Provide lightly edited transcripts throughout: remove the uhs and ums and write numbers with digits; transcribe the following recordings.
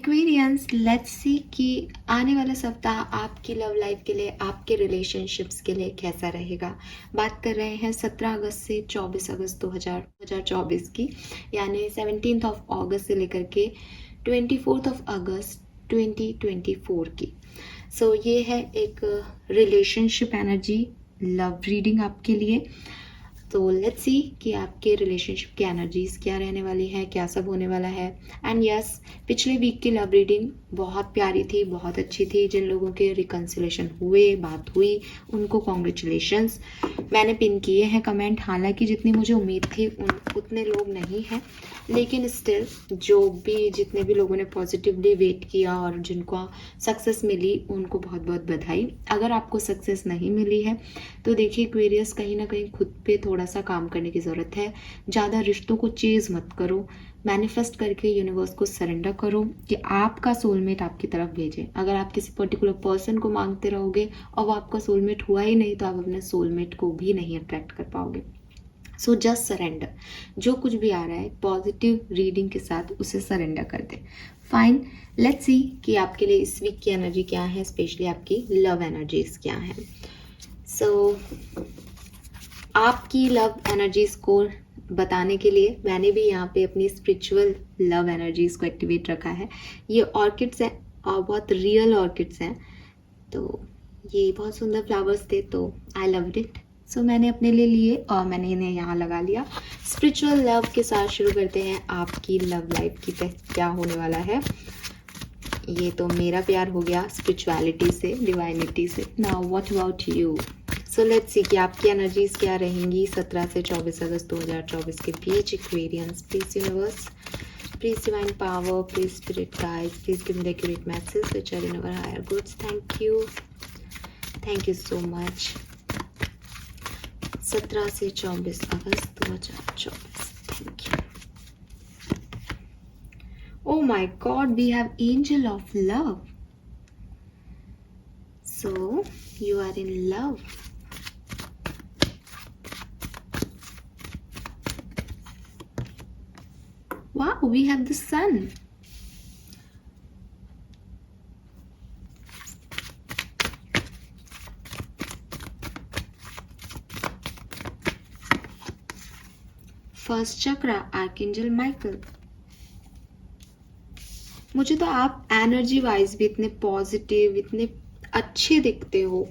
Aquarians, let's see कि आने वाला सप्ताह आपकी लव लाइफ के लिए, आपके रिलेशनशिप्स के लिए कैसा रहेगा। बात कर रहे हैं 17 अगस्त से 24 अगस्त 2024 की, यानी 17 ऑफ अगस्त से लेकर के 24 ऑफ अगस्त 2024 की। सो ये है एक रिलेशनशिप एनर्जी, लव रीडिंग आपके लिए। तो लेट्स सी कि आपके रिलेशनशिप की एनर्जीज क्या रहने वाली है, क्या सब होने वाला है। एंड यस, पिछले वीक की लव रीडिंग बहुत प्यारी थी, बहुत अच्छी थी। जिन लोगों के रिकन्सिलेशन हुए, बात हुई, उनको कॉन्ग्रेचुलेशंस। मैंने पिन किए हैं कमेंट, हालांकि जितनी मुझे उम्मीद थी उतने लोग नहीं हैं, लेकिन स्टिल जितने भी लोगों ने पॉजिटिवली वेट किया और जिनको सक्सेस मिली उनको बहुत बहुत बधाई। अगर आपको सक्सेस नहीं मिली है तो देखिए एक्वेरियस, कहीं ना कहीं खुद पे थोड़ा सा काम करने की ज़रूरत है। ज़्यादा रिश्तों को चेज़ मत करो, मैनिफेस्ट करके यूनिवर्स को सरेंडर करो कि आपका सोलमेट आपकी तरफ भेजे। अगर आप किसी पर्टिकुलर पर्सन को मांगते रहोगे और वो आपका सोलमेट हुआ ही नहीं, तो आप अपने सोलमेट को भी नहीं अट्रैक्ट कर पाओगे। सो जस्ट सरेंडर, जो कुछ भी आ रहा है पॉजिटिव रीडिंग के साथ उसे सरेंडर कर दे। फाइन, लेट्स सी कि आपके लिए इस वीक की एनर्जी क्या है, स्पेशली आपकी लव एनर्जीज क्या है। सो आपकी लव एनर्जीज को बताने के लिए मैंने भी यहाँ पे अपनी स्पिरिचुअल लव एनर्जीज को एक्टिवेट रखा है। ये ऑर्किड्स हैं और बहुत रियल ऑर्किड्स हैं, तो ये बहुत सुंदर फ्लावर्स थे, तो आई लव्ड इट। सो मैंने अपने लिए लिए और मैंने इन्हें यहाँ लगा लिया। स्पिरिचुअल लव के साथ शुरू करते हैं आपकी लव लाइफ की क्या होने वाला है। ये तो मेरा प्यार हो गया स्पिरिचुअलिटी से, डिवाइनिटी से। Now what about you? So let's see कि आपकी एनर्जीज क्या रहेंगी 17 से 24 अगस्त 2024 के बीच। Aquarians, please universe, please divine power, please spirit guides, please give me the accurate messages which are in our higher goods. Thank you so much. 17 से 24 अगस्त 2024, thank you. Oh my God, we have angel of love. So you are in love. Wow, we have the sun. First chakra, archangel Michael. मुझे तो आप energy wise भी इतने positive, इतने अच्छे दिखते हो,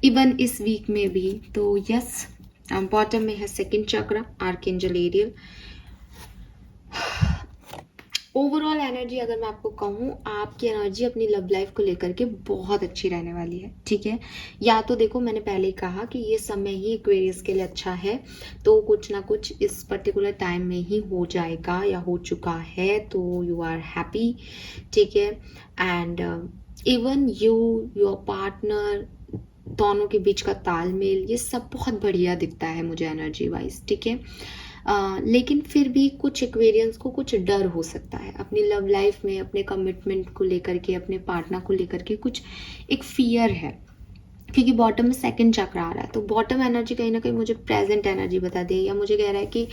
इवन इस वीक में भी। तो यस, बॉटम में है सेकंड चक्रा, आर्कएंजल एरियल। ओवरऑल एनर्जी अगर मैं आपको कहूँ, आपकी एनर्जी अपनी लव लाइफ को लेकर के बहुत अच्छी रहने वाली है, ठीक है। या तो देखो, मैंने पहले ही कहा कि ये समय ही एक्वेरियस के लिए अच्छा है, तो कुछ ना कुछ इस पर्टिकुलर टाइम में ही हो जाएगा या हो चुका है, तो यू आर हैप्पी, ठीक है। एंड इवन योर पार्टनर, दोनों के बीच का तालमेल, ये सब बहुत बढ़िया दिखता है मुझे एनर्जी वाइज, ठीक है। लेकिन फिर भी कुछ एक्वेरियंस को कुछ डर हो सकता है अपनी लव लाइफ में, अपने कमिटमेंट को लेकर के, अपने पार्टनर को लेकर के कुछ एक फियर है, क्योंकि बॉटम में सेकंड चक्र आ रहा है। तो बॉटम एनर्जी कहीं ना कहीं मुझे प्रेजेंट एनर्जी बता दे, या मुझे कह रहा है कि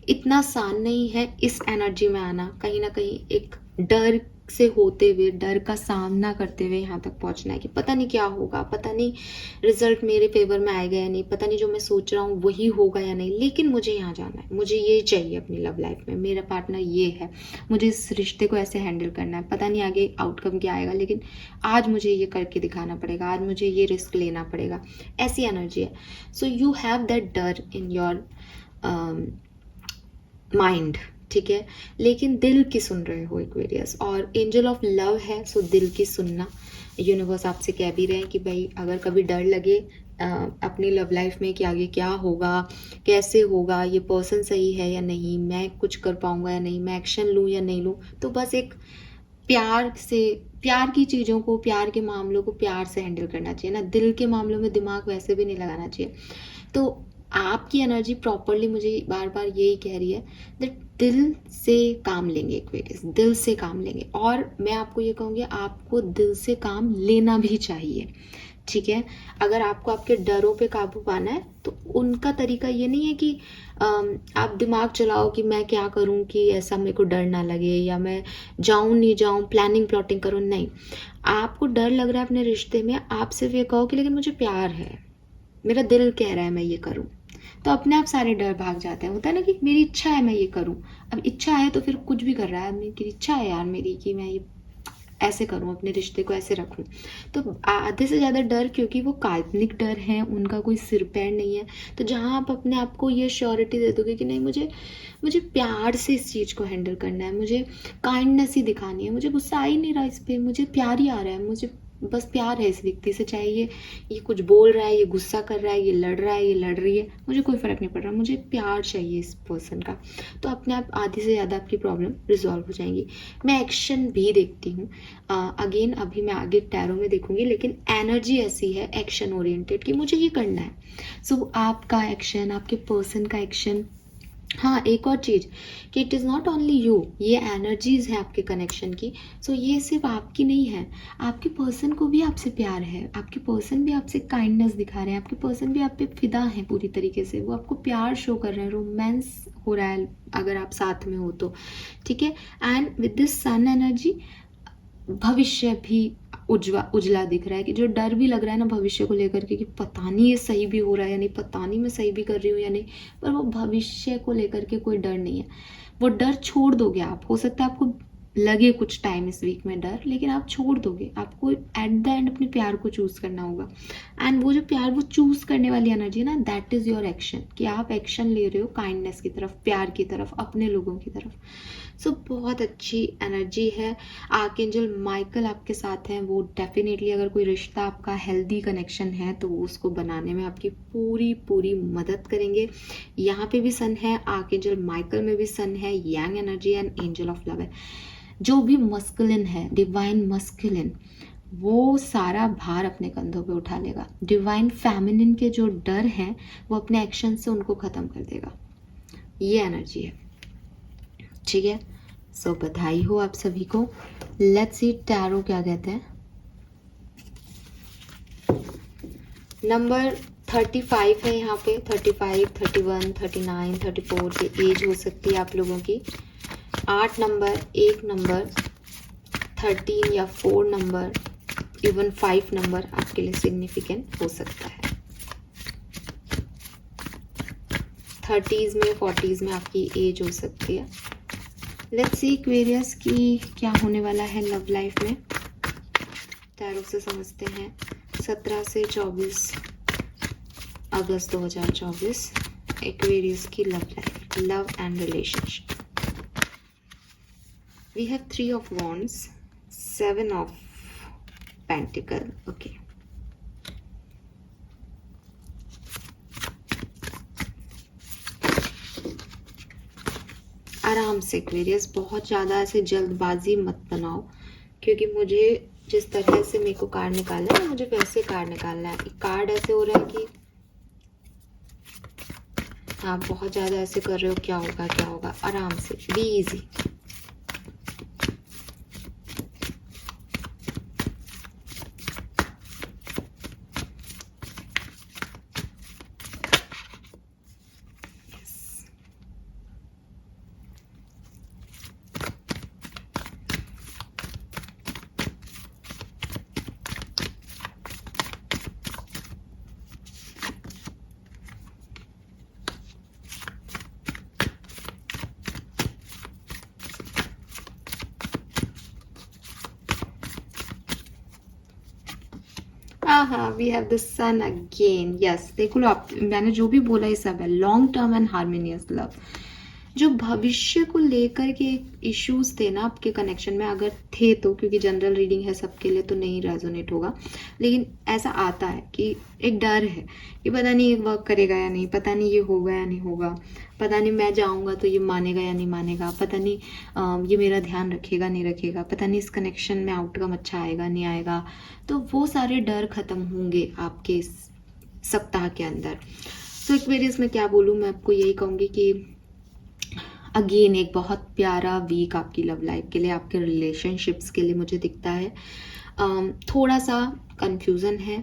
इतना आसान नहीं है इस एनर्जी में आना। कहीं ना कहीं एक डर से होते हुए, डर का सामना करते हुए यहाँ तक पहुँचना है कि पता नहीं क्या होगा, पता नहीं रिजल्ट मेरे फेवर में आएगा या नहीं, पता नहीं जो मैं सोच रहा हूँ वही होगा या नहीं, लेकिन मुझे यहाँ जाना है, मुझे ये चाहिए अपनी लव लाइफ में, मेरा पार्टनर ये है, मुझे इस रिश्ते को ऐसे हैंडल करना है। पता नहीं आगे आउटकम क्या आएगा, लेकिन आज मुझे ये करके दिखाना पड़ेगा, आज मुझे ये रिस्क लेना पड़ेगा, ऐसी एनर्जी है। सो यू हैव दैट डर इन योर माइंड, ठीक है, लेकिन दिल की सुन रहे हो एक्वेरियस, और एंजल ऑफ लव है, सो दिल की सुनना। यूनिवर्स आपसे कह भी रहे हैं कि भाई अगर कभी डर लगे अपनी लव लाइफ में कि आगे क्या होगा, कैसे होगा, ये पर्सन सही है या नहीं, मैं कुछ कर पाऊंगा या नहीं, मैं एक्शन लूँ या नहीं लूँ, तो बस एक प्यार की चीज़ों को, प्यार के मामलों को प्यार से हैंडल करना चाहिए ना। दिल के मामलों में दिमाग वैसे भी नहीं लगाना चाहिए। तो आपकी एनर्जी प्रॉपरली मुझे बार बार यही कह रही है दैट दिल से काम लेंगे एक्वेरियस, दिल से काम लेंगे। और मैं आपको ये कहूँगी, आपको दिल से काम लेना भी चाहिए, ठीक है। अगर आपको आपके डरों पे काबू पाना है तो उनका तरीका ये नहीं है कि आप दिमाग चलाओ कि मैं क्या करूं कि ऐसा मेरे को डर ना लगे, या मैं जाऊं नहीं जाऊं, प्लानिंग प्लॉटिंग करूं, नहीं। आपको डर लग रहा है अपने रिश्ते में, आप सिर्फ ये कहो कि लेकिन मुझे प्यार है, मेरा दिल कह रहा है मैं ये करूं, तो अपने आप सारे डर भाग जाते हैं। होता है ना कि मेरी इच्छा है मैं ये करूं, अब इच्छा है तो फिर कुछ भी कर रहा है, मेरी इच्छा है यार मेरी कि मैं ये ऐसे करूं, अपने रिश्ते को ऐसे रखूं। तो आधे से ज़्यादा डर, क्योंकि वो काल्पनिक डर हैं, उनका कोई सिर पैर नहीं है। तो जहाँ आप अपने आप को ये श्योरिटी दे दोगे कि नहीं, मुझे मुझे प्यार से इस चीज़ को हैंडल करना है, मुझे काइंडनेस ही दिखानी है, मुझे गुस्सा आ ही नहीं रहा इस पर, मुझे प्यार ही आ रहा है, मुझे बस प्यार है इस व्यक्ति से, चाहे ये कुछ बोल रहा है, ये गुस्सा कर रहा है, ये लड़ रहा है, ये लड़ रही है, मुझे कोई फ़र्क नहीं पड़ रहा, मुझे प्यार चाहिए इस पर्सन का। तो अपने आप आधी से ज़्यादा आपकी प्रॉब्लम रिजॉल्व हो जाएंगी। मैं एक्शन भी देखती हूँ, अगेन अभी मैं आगे टैरो में देखूंगी, लेकिन एनर्जी ऐसी है एक्शन ओरिएंटेड कि मुझे ये करना है। सो आपका एक्शन, आपके पर्सन का एक्शन। हाँ, एक और चीज़ कि it is not only you, ये एनर्जीज है आपके कनेक्शन की। सो ये सिर्फ आपकी नहीं है, आपके पर्सन को भी आपसे प्यार है, आपके पर्सन भी आपसे काइंडनेस दिखा रहे हैं, आपके पर्सन भी आप पे फिदा है पूरी तरीके से, वो आपको प्यार शो कर रहे हैं, रोमांस हो रहा है अगर आप साथ में हो तो, ठीक है। And with this sun energy भविष्य भी उजला दिख रहा है, कि जो डर भी लग रहा है ना भविष्य को लेकर के कि पता नहीं ये सही भी हो रहा है या नहीं, पता नहीं मैं सही भी कर रही हूँ या नहीं, पर वो भविष्य को लेकर के कोई डर नहीं है। वो डर छोड़ दोगे आप, हो सकता है आपको लगे कुछ टाइम इस वीक में डर, लेकिन आप छोड़ दोगे। आपको एट द एंड अपने प्यार को चूज करना होगा, एंड वो जो प्यार, वो चूज करने वाली एनर्जी है ना, दैट इज योर एक्शन, कि आप एक्शन ले रहे हो काइंडनेस की तरफ, प्यार की तरफ, अपने लोगों की तरफ। सो बहुत अच्छी एनर्जी है। आर्कएंजल माइकल आपके साथ हैं, वो डेफिनेटली अगर कोई रिश्ता आपका हेल्दी कनेक्शन है तो वो उसको बनाने में आपकी पूरी पूरी मदद करेंगे। यहाँ पे भी सन है, आर्कएंजल माइकल में भी सन है, yang energy and angel of love है। जो भी मस्कुलिन है, डिवाइन मस्कुलिन, वो सारा भार अपने कंधों पे उठा लेगा। डिवाइन फेमिनिन के जो डर हैं वो अपने एक्शन से उनको खत्म कर देगा। ये एनर्जी है, ठीक है। सो बधाई हो आप सभी को। लेट्स सी टैरो क्या कहते हैं। नंबर 35 है यहाँ पे, 35, 31, 39, 34 की एज हो सकती है आप लोगों की। 8 नंबर, 1 नंबर, 13 या 4 नंबर, इवन 5 नंबर आपके लिए सिग्निफिकेंट हो सकता है। 30s में, 40s में आपकी एज हो सकती है। लेट्स सी एक्वेरियस की क्या होने वाला है लव लाइफ में। टैरो से समझते हैं। 17 से 24 अगस्त 2024 एक्वेरियस की love life, love and relationship. We have 3 of wands, 7 of pentacle, okay. आराम से एक्वेरियस, बहुत ज़्यादा ऐसे जल्दबाजी मत बनाओ, क्योंकि मुझे जिस तरह से मेरे को कार्ड निकालना है मुझे वैसे कार्ड निकालना है। कार्ड ऐसे हो रहा है कि आप बहुत ज़्यादा ऐसे कर रहे हो, क्या होगा क्या होगा। आराम से, बी इजी। हाँ, we have the sun again. Yes, देखो लो आप, मैंने जो भी बोला ये सब है long term and harmonious love. जो भविष्य को लेकर के इश्यूज थे ना आपके कनेक्शन में, अगर थे तो, क्योंकि जनरल रीडिंग है सबके लिए तो नहीं रेजोनेट होगा, लेकिन ऐसा आता है कि एक डर है कि पता नहीं ये वर्क करेगा या नहीं, पता नहीं ये होगा या नहीं होगा, पता नहीं मैं जाऊंगा तो ये मानेगा या नहीं मानेगा, पता नहीं ये मेरा ध्यान रखेगा नहीं रखेगा, पता नहीं इस कनेक्शन में आउटकम अच्छा आएगा नहीं आएगा। तो वो सारे डर खत्म होंगे आपके इस सप्ताह के अंदर। सो एक्वेरियस में क्या बोलूँ, मैं आपको यही कहूँगी कि अगेन एक बहुत प्यारा वीक आपकी लव लाइफ के लिए, आपके रिलेशनशिप्स के लिए मुझे दिखता है। थोड़ा सा कन्फ्यूज़न है,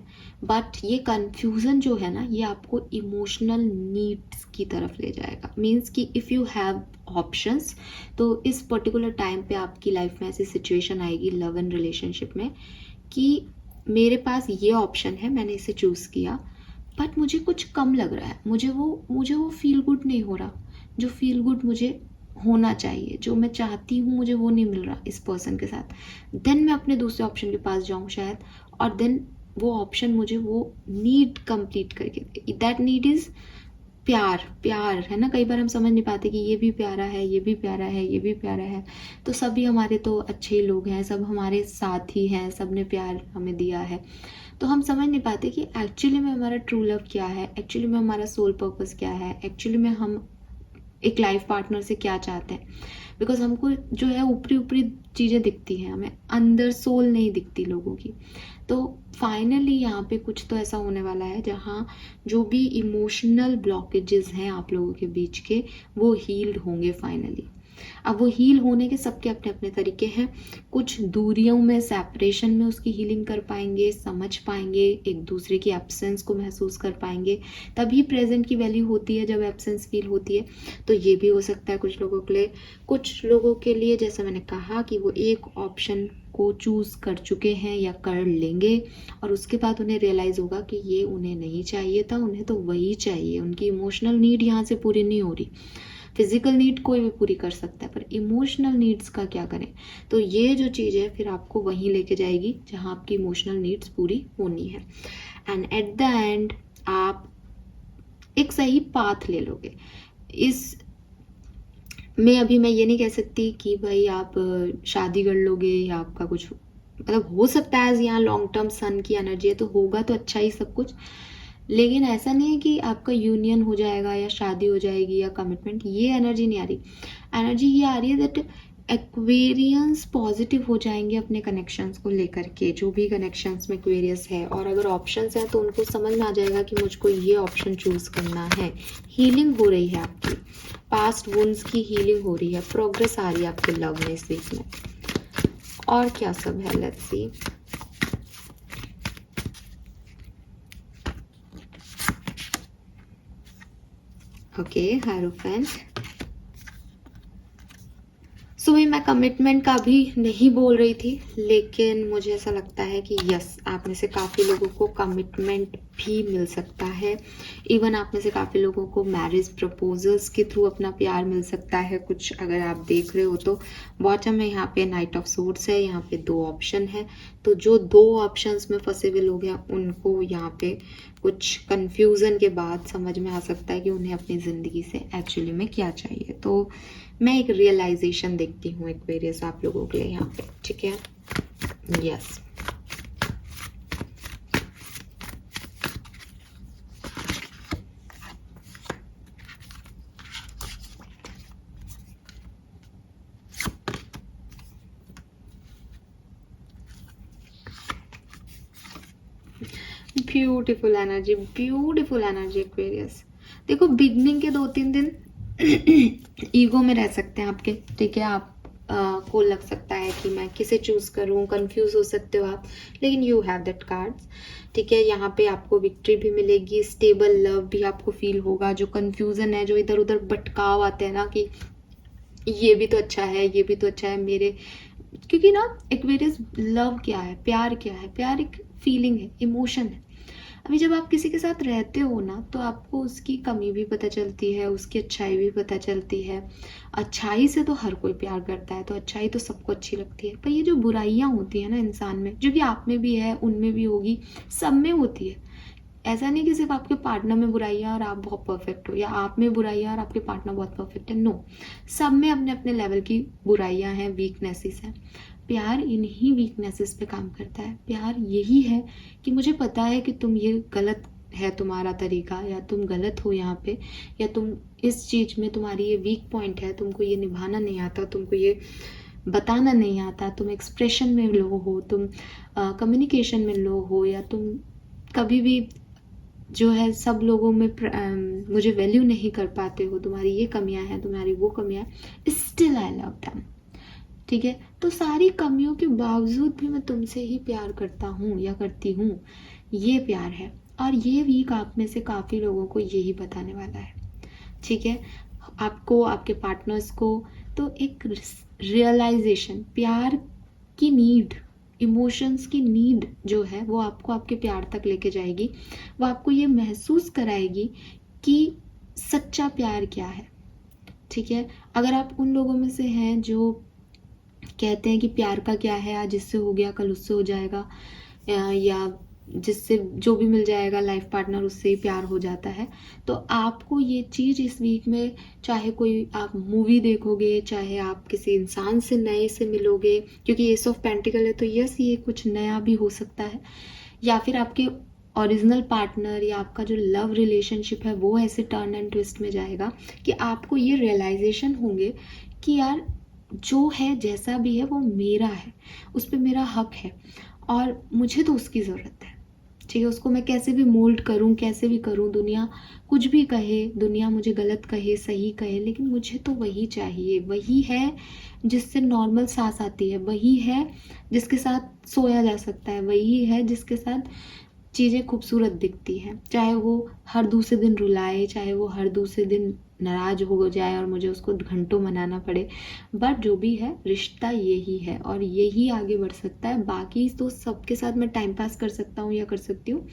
बट ये कन्फ्यूज़न जो है ना, ये आपको इमोशनल नीड्स की तरफ ले जाएगा। मीन्स कि इफ़ यू हैव ऑप्शंस, तो इस पर्टिकुलर टाइम पे आपकी लाइफ में ऐसी सिचुएशन आएगी लव एंड रिलेशनशिप में कि मेरे पास ये ऑप्शन है, मैंने इसे चूज़ किया, बट मुझे कुछ कम लग रहा है, मुझे वो फील गुड नहीं हो रहा, जो फील गुड मुझे होना चाहिए, जो मैं चाहती हूँ, मुझे वो नहीं मिल रहा इस पर्सन के साथ। देन मैं अपने दूसरे ऑप्शन के पास जाऊँ शायद, और देन वो ऑप्शन मुझे वो नीड कंप्लीट करके, दैट नीड इज़ प्यार। प्यार है ना, कई बार हम समझ नहीं पाते कि ये भी प्यारा है, ये भी प्यारा है, ये भी प्यारा है। तो सभी हमारे तो अच्छे ही लोग हैं, सब हमारे साथ ही हैं, सब ने प्यार हमें दिया है। तो हम समझ नहीं पाते कि एक्चुअली में हमारा ट्रू लव क्या है, एक्चुअली में हमारा सोल पर्पस क्या है, एक्चुअली में हम एक लाइफ पार्टनर से क्या चाहते हैं। बिकॉज हमको जो है ऊपरी ऊपरी चीज़ें दिखती हैं, हमें अंदर सोल नहीं दिखती लोगों की। तो फाइनली यहाँ पे कुछ तो ऐसा होने वाला है जहाँ जो भी इमोशनल ब्लॉकेजेस हैं आप लोगों के बीच के, वो हील्ड होंगे फाइनली। अब वो हील होने के सबके अपने अपने तरीके हैं। कुछ दूरियों में, सेपरेशन में उसकी हीलिंग कर पाएंगे, समझ पाएंगे, एक दूसरे की एब्सेंस को महसूस कर पाएंगे। तभी प्रेजेंट की वैल्यू होती है जब एब्सेंस फील होती है। तो ये भी हो सकता है कुछ लोगों के लिए। कुछ लोगों के लिए जैसे मैंने कहा कि वो एक ऑप्शन को चूज़ कर चुके हैं या कर लेंगे, और उसके बाद उन्हें रियलाइज़ होगा कि ये उन्हें नहीं चाहिए था, उन्हें तो वही चाहिए। उनकी इमोशनल नीड यहाँ से पूरी नहीं हो रही। फिजिकल नीड कोई भी पूरी कर सकता है, पर इमोशनल नीड्स का क्या करें। तो ये जो चीज़ है फिर आपको वहीं लेके जाएगी जहाँ आपकी इमोशनल नीड्स पूरी होनी है। एंड एट द एंड आप एक सही पाथ ले लोगे। इस में अभी मैं ये नहीं कह सकती कि भाई आप शादी कर लोगे या आपका कुछ, मतलब हो सकता है यहाँ लॉन्ग टर्म सन की एनर्जी है तो होगा तो अच्छा ही सब कुछ, लेकिन ऐसा नहीं है कि आपका यूनियन हो जाएगा या शादी हो जाएगी या कमिटमेंट, ये एनर्जी नहीं आ रही। एनर्जी ये आ रही है दैट एक्वेरियंस पॉजिटिव हो जाएंगे अपने कनेक्शंस को लेकर के, जो भी कनेक्शंस में एक्वेरियस है, और अगर ऑप्शंस हैं तो उनको समझ में आ जाएगा कि मुझको ये ऑप्शन चूज करना है। हीलिंग हो रही है आपकी, पास्ट वुंड्स की हीलिंग हो रही है, प्रोग्रेस आ रही है आपके लव में इस वीक में। और क्या सब है, लेट्स सी। Okay, hierophant. सुबह मैं कमिटमेंट का भी नहीं बोल रही थी, लेकिन मुझे ऐसा लगता है कि यस, आप में से काफ़ी लोगों को कमिटमेंट भी मिल सकता है। इवन आप में से काफ़ी लोगों को मैरिज प्रपोजल्स के थ्रू अपना प्यार मिल सकता है कुछ, अगर आप देख रहे हो तो। बॉटम में यहाँ पे नाइट ऑफ सोर्ड्स है, यहाँ पे 2 ऑप्शन है। तो जो 2 ऑप्शंस में फंसे हुए लोग हैं उनको यहाँ पे कुछ कंफ्यूजन के बाद समझ में आ सकता है कि उन्हें अपनी ज़िंदगी से एक्चुअली में क्या चाहिए। तो मैं एक रियलाइजेशन देखती हूँ एक्वेरियस आप लोगों के लिए यहाँ पे, ठीक है। Yes, beautiful energy, beautiful energy Aquarius. देखो, बिगनिंग के 2-3 दिन ईगो में रह सकते हैं आपके, ठीक है। आप को लग सकता है कि मैं किसे चूज करूं, कंफ्यूज हो सकते हो आप, लेकिन यू हैव दैट कार्ड्स, ठीक है। यहाँ पे आपको विक्ट्री भी मिलेगी, स्टेबल लव भी आपको फील होगा। जो कंफ्यूजन है, जो इधर उधर भटकाव आते हैं ना कि ये भी तो अच्छा है, ये भी तो अच्छा है मेरे, क्योंकि ना एक्वेरियस लव क्या है, प्यार क्या है, प्यार एक फीलिंग है, इमोशन है। अभी जब आप किसी के साथ रहते हो ना, तो आपको उसकी कमी भी पता चलती है, उसकी अच्छाई भी पता चलती है। अच्छाई से तो हर कोई प्यार करता है, तो अच्छाई तो सबको अच्छी लगती है। पर ये जो बुराइयां होती है ना इंसान में, जो कि आप में भी है, उनमें भी होगी, सब में होती है। ऐसा नहीं कि सिर्फ आपके पार्टनर में बुराइयां और आप बहुत परफेक्ट हो, या आप में बुराइयां और आपके पार्टनर बहुत परफेक्ट है। नो, सब में अपने अपने लेवल की बुराइयां हैं, वीकनेसेस हैं। प्यार इन्हीं वीकनेसेस पे काम करता है। प्यार यही है कि मुझे पता है कि तुम ये गलत है तुम्हारा तरीका, या तुम गलत हो यहाँ पे, या तुम इस चीज़ में तुम्हारी ये वीक पॉइंट है, तुमको ये निभाना नहीं आता, तुमको ये बताना नहीं आता, तुम एक्सप्रेशन में लो हो, तुम कम्युनिकेशन में लो हो, या तुम कभी भी जो है सब लोगों में मुझे वैल्यू नहीं कर पाते हो, तुम्हारी ये कमियां हैं, तुम्हारी वो कमियां हैं, स्टिल आई लव देम। ठीक है, तो सारी कमियों के बावजूद भी मैं तुमसे ही प्यार करता हूँ या करती हूँ, ये प्यार है। और ये वीक आप में से काफ़ी लोगों को यही बताने वाला है। ठीक है, आपको, आपके पार्टनर्स को। तो एक रियलाइजेशन, प्यार की नीड, इमोशंस की नीड जो है वो आपको आपके प्यार तक लेके जाएगी। वो आपको ये महसूस कराएगी कि सच्चा प्यार क्या है। ठीक है, अगर आप उन लोगों में से हैं जो कहते हैं कि प्यार का क्या है, आज इससे हो गया कल उससे हो जाएगा, या जिससे जो भी मिल जाएगा लाइफ पार्टनर उससे ही प्यार हो जाता है, तो आपको ये चीज़ इस वीक में, चाहे कोई आप मूवी देखोगे, चाहे आप किसी इंसान से नए से मिलोगे, क्योंकि एस ऑफ पेंटिकल है तो यस ये कुछ नया भी हो सकता है, या फिर आपके ओरिजिनल पार्टनर या आपका जो लव रिलेशनशिप है वो ऐसे टर्न एंड ट्विस्ट में जाएगा कि आपको ये रियलाइजेशन होंगे कि यार जो है जैसा भी है वो मेरा है, उस पर मेरा हक है और मुझे तो उसकी ज़रूरत है। ठीक है, उसको मैं कैसे भी मोल्ड करूं, कैसे भी करूं, दुनिया कुछ भी कहे, दुनिया मुझे गलत कहे सही कहे, लेकिन मुझे तो वही चाहिए। वही है जिससे नॉर्मल सांस आती है, वही है जिसके साथ सोया जा सकता है, वही है जिसके साथ चीज़ें खूबसूरत दिखती हैं। चाहे वो हर दूसरे दिन रुलाए, चाहे वो हर दूसरे दिन नाराज हो जाए और मुझे उसको घंटों मनाना पड़े, बट जो भी है रिश्ता यही है और यही आगे बढ़ सकता है। बाकी तो सबके साथ मैं टाइम पास कर सकता हूँ या कर सकती हूँ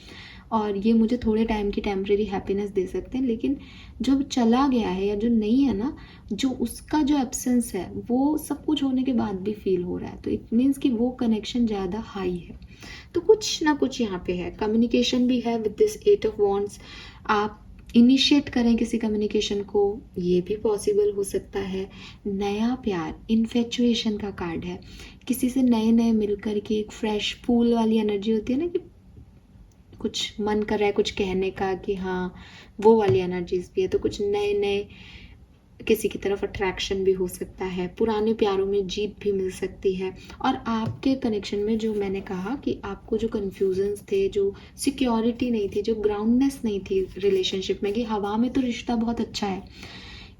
और ये मुझे थोड़े टाइम की टेम्परेरी हैप्पीनेस दे सकते हैं, लेकिन जो चला गया है या जो नहीं है ना, जो उसका जो एब्सेंस है वो सब कुछ होने के बाद भी फील हो रहा है, तो इट मीन्स कि वो कनेक्शन ज़्यादा हाई है। तो कुछ ना कुछ यहाँ पे है, कम्युनिकेशन भी है विद दिस 8 ऑफ वॉन्ड्स। आप इनिशिएट करें किसी कम्युनिकेशन को, ये भी पॉसिबल हो सकता है। नया प्यार, इन्फेचुएशन का कार्ड है, किसी से नए नए मिलकर के एक फ्रेश फूल वाली एनर्जी होती है ना, कि कुछ मन कर रहा है कुछ कहने का कि हाँ, वो वाली एनर्जीज भी है। तो कुछ नए नए किसी की तरफ अट्रैक्शन भी हो सकता है, पुराने प्यारों में जीत भी मिल सकती है। और आपके कनेक्शन में जो मैंने कहा कि आपको जो कन्फ्यूजन्स थे, जो सिक्योरिटी नहीं थी, जो ग्राउंडनेस नहीं थी रिलेशनशिप में, कि हवा में तो रिश्ता बहुत अच्छा है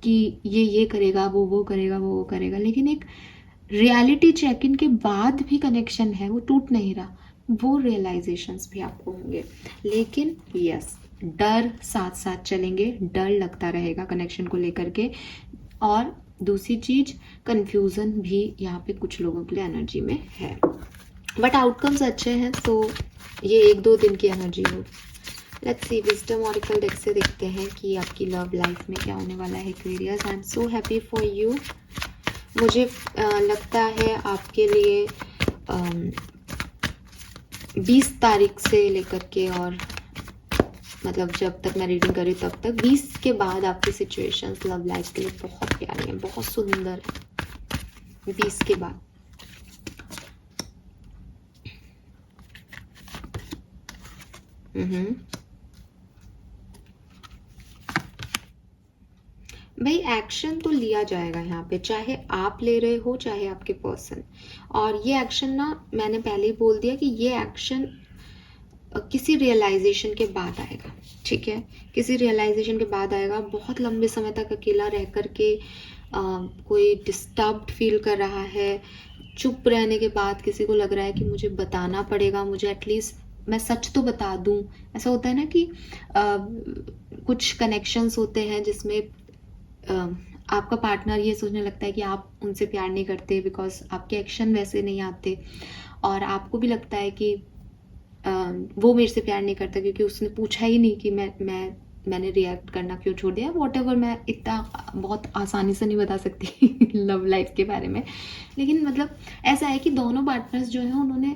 कि ये करेगा, वो करेगा, वो करेगा, लेकिन एक रियलिटी चेक इन के बाद भी कनेक्शन है, वो टूट नहीं रहा, वो रियलाइजेशंस भी आपको होंगे। लेकिन यस, डर साथ साथ चलेंगे, डर लगता रहेगा कनेक्शन को लेकर के। और दूसरी चीज, कंफ्यूजन भी यहाँ पे कुछ लोगों के लिए एनर्जी में है, बट आउटकम्स अच्छे हैं, तो ये 1-2 दिन की एनर्जी हो। Let's see, wisdom oracle deck से देखते हैं कि आपकी लव लाइफ में क्या होने वाला है Aquarius. I am so happy for you. मुझे लगता है आपके लिए 20 तारीख से लेकर के, और मतलब जब तक मैं रीडिंग करी तब तक, 20 के बाद आपकी सिचुएशंस लव लाइफ के लिए बहुत प्यारी हैं, बहुत सुंदर है 20 के बाद। भाई एक्शन तो लिया जाएगा यहाँ पे, चाहे आप ले रहे हो चाहे आपके पर्सन। और ये एक्शन ना, मैंने पहले ही बोल दिया कि ये एक्शन किसी रियलाइजेशन के बाद आएगा। ठीक है, किसी रियलाइजेशन के बाद आएगा। बहुत लंबे समय तक अकेला रह कर के कोई डिस्टर्ब्ड फील कर रहा है, चुप रहने के बाद किसी को लग रहा है कि मुझे बताना पड़ेगा, मुझे एटलीस्ट मैं सच तो बता दूं। ऐसा होता है ना कि कुछ कनेक्शंस होते हैं जिसमें आपका पार्टनर ये सोचने लगता है कि आप उनसे प्यार नहीं करते बिकॉज आपके एक्शन वैसे नहीं आते, और आपको भी लगता है कि वो मेरे से प्यार नहीं करता क्योंकि उसने पूछा ही नहीं कि मैंने रिएक्ट करना क्यों छोड़ दिया। वॉटएवर, मैं इतना बहुत आसानी से नहीं बता सकती लव लाइफ के बारे में, लेकिन मतलब ऐसा है कि दोनों पार्टनर्स जो हैं उन्होंने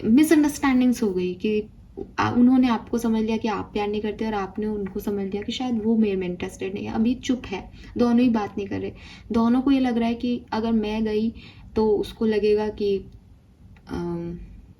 मिसअंडरस्टैंडिंग्स हो गई कि उन्होंने आपको समझ लिया कि आप प्यार नहीं करते और आपने उनको समझ लिया कि शायद वो मेरे में इंटरेस्टेड नहीं है। अभी चुप है, दोनों ही बात नहीं कर रहे। दोनों को ये लग रहा है कि अगर मैं गई तो उसको लगेगा कि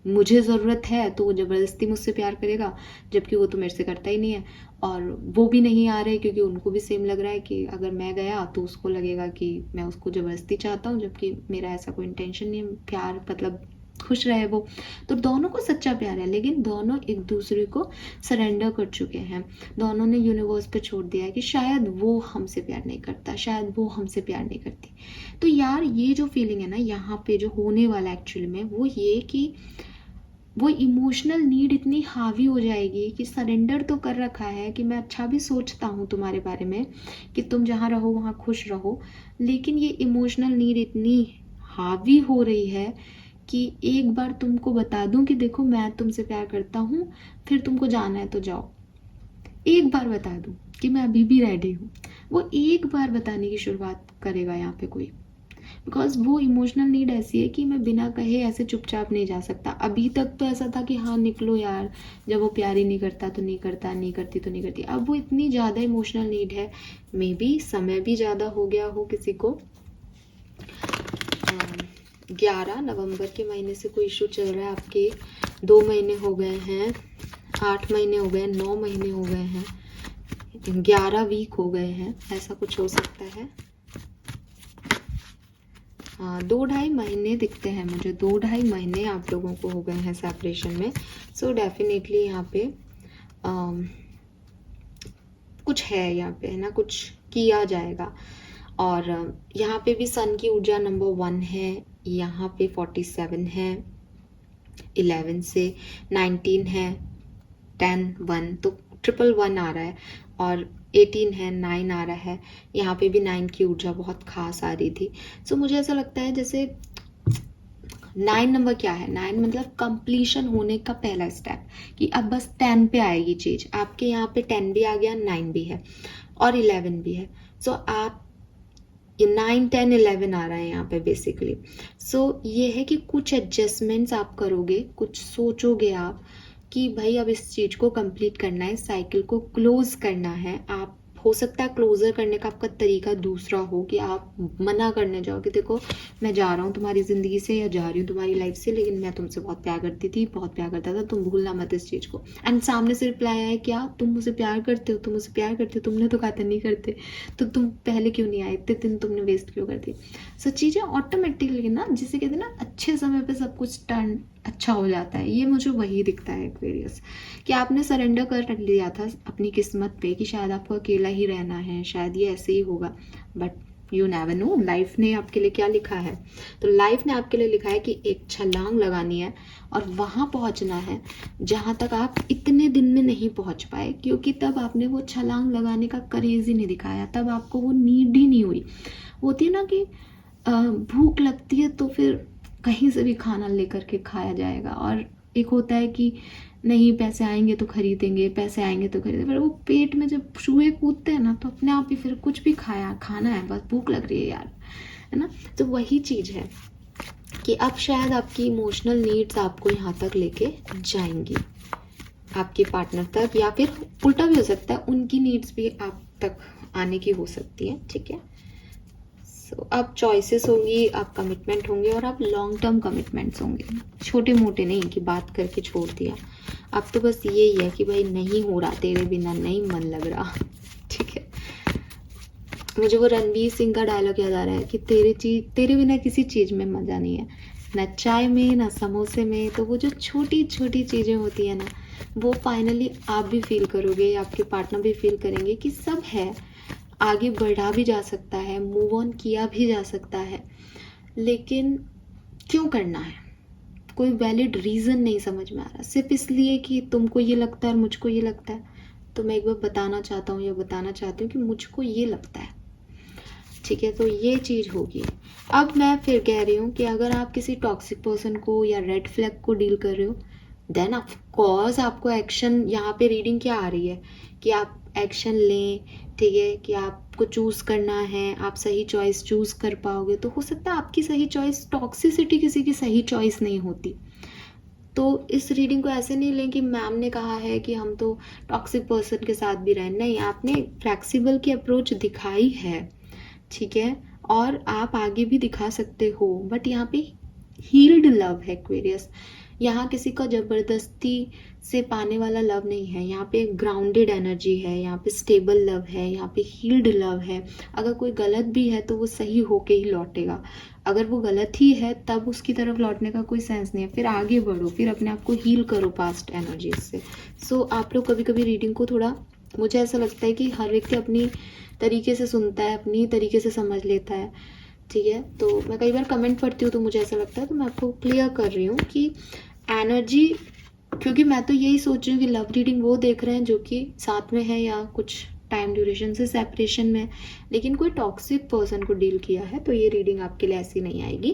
मुझे ज़रूरत है तो वो ज़बरदस्ती मुझसे प्यार करेगा, जबकि वो तो मेरे से करता ही नहीं है। और वो भी नहीं आ रहे क्योंकि उनको भी सेम लग रहा है कि अगर मैं गया तो उसको लगेगा कि मैं उसको ज़बरदस्ती चाहता हूँ, जबकि मेरा ऐसा कोई इंटेंशन नहीं है। प्यार मतलब खुश रहे वो। तो दोनों को सच्चा प्यार है, लेकिन दोनों एक दूसरे को सरेंडर कर चुके हैं। दोनों ने यूनिवर्स पे छोड़ दिया है कि शायद वो हमसे प्यार नहीं करता, शायद वो हमसे प्यार नहीं करती। तो यार ये जो फीलिंग है ना यहाँ पे जो होने वाला एक्चुअली में, वो ये कि वो इमोशनल नीड इतनी हावी हो जाएगी कि सरेंडर तो कर रखा है कि मैं अच्छा भी सोचता हूँ तुम्हारे बारे में कि तुम जहाँ रहो वहाँ खुश रहो, लेकिन ये इमोशनल नीड इतनी हावी हो रही है कि एक बार तुमको बता दूं कि देखो मैं तुमसे प्यार करता हूँ, फिर तुमको जाना है तो जाओ। एक बार बता दूं कि मैं अभी भी रेडी हूँ, वो एक बार बताने की शुरुआत करेगा यहाँ पे कोई। बिकॉज वो इमोशनल नीड ऐसी है कि मैं बिना कहे ऐसे चुपचाप नहीं जा सकता। अभी तक तो ऐसा था कि हाँ निकलो यार, जब वो प्यार ही नहीं करता तो नहीं करता, नहीं करती तो नहीं करती। अब वो इतनी ज़्यादा इमोशनल नीड है, मे बी समय भी ज़्यादा हो गया हो किसी को। 11 नवंबर के महीने से कोई इशू चल रहा है आपके, 2 महीने हो गए हैं, 8 महीने हो गए, 9 महीने हो गए हैं, 11 वीक हो गए हैं, ऐसा कुछ हो सकता है। हाँ 2-2.5 महीने दिखते हैं मुझे, 2-2.5 महीने आप लोगों को हो गए हैं सेपरेशन में। सो डेफिनेटली यहाँ पे कुछ है, यहाँ पे है ना, कुछ किया जाएगा। और यहाँ पे भी सन की ऊर्जा नंबर 1 है, यहाँ पे 47 है, 11 से 19 है, 10 1 तो 111 आ रहा है, और 18 है, 9 आ रहा है। यहाँ पे भी 9 की ऊर्जा बहुत खास आ रही थी। सो मुझे ऐसा लगता है जैसे 9 नंबर क्या है, 9 मतलब कंप्लीशन होने का पहला स्टेप, कि अब बस 10 पे आएगी चीज। आपके यहाँ पे 10 भी आ गया, 9 भी है और 11 भी है। सो आप ये 9 10 11 आ रहा है यहाँ पे बेसिकली। सो ये है कि कुछ एडजस्टमेंट्स आप करोगे, कुछ सोचोगे आप कि भाई अब इस चीज़ को कंप्लीट करना है, साइकिल को क्लोज करना है। आप हो सकता है क्लोजर करने का आपका तरीका दूसरा हो कि आप मना करने जाओ कि देखो मैं जा रहा हूँ तुम्हारी ज़िंदगी से या जा रही हूँ तुम्हारी लाइफ से, लेकिन मैं तुमसे बहुत प्यार करती थी, बहुत प्यार करता था, तुम भूलना मत इस चीज़ को। एंड सामने से रिप्लाई आया क्या तुम मुझसे प्यार करते हो, तुम मुझसे प्यार करते हो, तुमने तो कहा था नहीं करते, तो तुम पहले क्यों नहीं आए, इतने दिन तुमने वेस्ट क्यों कर दी। सो चीज़ें ऑटोमेटिकली ना, जिसे कहते हैं ना अच्छे समय पर सब कुछ टर्न अच्छा हो जाता है। ये मुझे वही दिखता है एक्वेरियस, कि आपने सरेंडर कर रख लिया था अपनी किस्मत पे कि शायद आपको अकेला ही रहना है, शायद ये ऐसे ही होगा, but you never know life ने आपके लिए क्या लिखा है। तो लाइफ ने आपके लिए लिखा है कि एक छलांग लगानी है और वहाँ पहुँचना है जहाँ तक आप इतने दिन में नहीं पहुँच पाए, क्योंकि तब आपने वो छलांग लगाने का करेज ही नहीं दिखाया, तब आपको वो नीड ही नहीं हुई। होती है ना कि भूख लगती है तो फिर कहीं से भी खाना लेकर के खाया जाएगा, और एक होता है कि नहीं पैसे आएंगे तो खरीदेंगे, पैसे आएंगे तो खरीदेंगे, पर वो पेट में जब चूहे कूदते हैं ना तो अपने आप ही फिर कुछ भी खाना है, बस भूख लग रही है यार, है ना। तो वही चीज़ है कि अब शायद आपकी इमोशनल नीड्स आपको यहाँ तक लेके जाएंगी, आपके पार्टनर तक, या फिर उल्टा भी हो सकता है उनकी नीड्स भी आप तक आने की हो सकती है, ठीक है। अब चॉइसेस होंगी, आप कमिटमेंट होंगे, और आप लॉन्ग टर्म कमिटमेंट्स होंगे, छोटे मोटे नहीं कि बात करके छोड़ दिया। अब तो बस यही है कि भाई नहीं हो रहा तेरे बिना, नहीं मन लग रहा, ठीक है। मुझे वो रणवीर सिंह का डायलॉग याद आ रहा है कि तेरे बिना किसी चीज़ में मज़ा नहीं है, ना चाय में ना समोसे में। तो वो जो छोटी छोटी चीज़ें होती है ना, वो फाइनली आप भी फील करोगे, आपके पार्टनर भी फील करेंगे कि सब है, आगे बढ़ा भी जा सकता है, मूव ऑन किया भी जा सकता है, लेकिन क्यों करना है, कोई वैलिड रीज़न नहीं समझ में आ रहा, सिर्फ इसलिए कि तुमको ये लगता है और मुझको ये लगता है। तो मैं एक बार बताना चाहता हूँ या बताना चाहती हूँ कि मुझको ये लगता है, ठीक है। तो ये चीज़ होगी। अब मैं फिर कह रही हूँ कि अगर आप किसी टॉक्सिक पर्सन को या रेड फ्लैग को डील कर रहे हो, देन ऑफ कोर्स आपको एक्शन, यहाँ पे रीडिंग क्या आ रही है कि आप एक्शन लें, ठीक है, कि आपको चूज़ करना है, आप सही चॉइस चूज़ कर पाओगे। तो हो सकता है आपकी सही चॉइस, टॉक्सिसिटी किसी की सही चॉइस नहीं होती। तो इस रीडिंग को ऐसे नहीं लें कि मैम ने कहा है कि हम तो टॉक्सिक पर्सन के साथ भी रहें, नहीं, आपने फ्लेक्सिबल की अप्रोच दिखाई है, ठीक है, और आप आगे भी दिखा सकते हो, बट यहाँ पे हील्ड लव है एक्वेरियस। यहाँ किसी का जबरदस्ती से पाने वाला लव नहीं है, यहाँ पे ग्राउंडेड एनर्जी है, यहाँ पे स्टेबल लव है, यहाँ पे हील्ड लव है। अगर कोई गलत भी है तो वो सही होके ही लौटेगा, अगर वो गलत ही है तब उसकी तरफ लौटने का कोई सेंस नहीं है। फिर आगे बढ़ो, फिर अपने आप को हील करो पास्ट एनर्जीज से। सो आप लोग कभी कभी रीडिंग को थोड़ा, मुझे ऐसा लगता है कि हर व्यक्ति अपनी तरीके से सुनता है, अपनी तरीके से समझ लेता है, ठीक है। तो मैं कई बार कमेंट पढ़ती हूँ तो मुझे ऐसा लगता है, तो मैं आपको क्लियर कर रही हूँ कि एनर्जी, क्योंकि मैं तो यही सोच रही हूँ कि लव रीडिंग वो देख रहे हैं जो कि साथ में है या कुछ टाइम ड्यूरेशन से सेपरेशन में, लेकिन कोई टॉक्सिक पर्सन को डील किया है, तो ये रीडिंग आपके लिए ऐसी नहीं आएगी।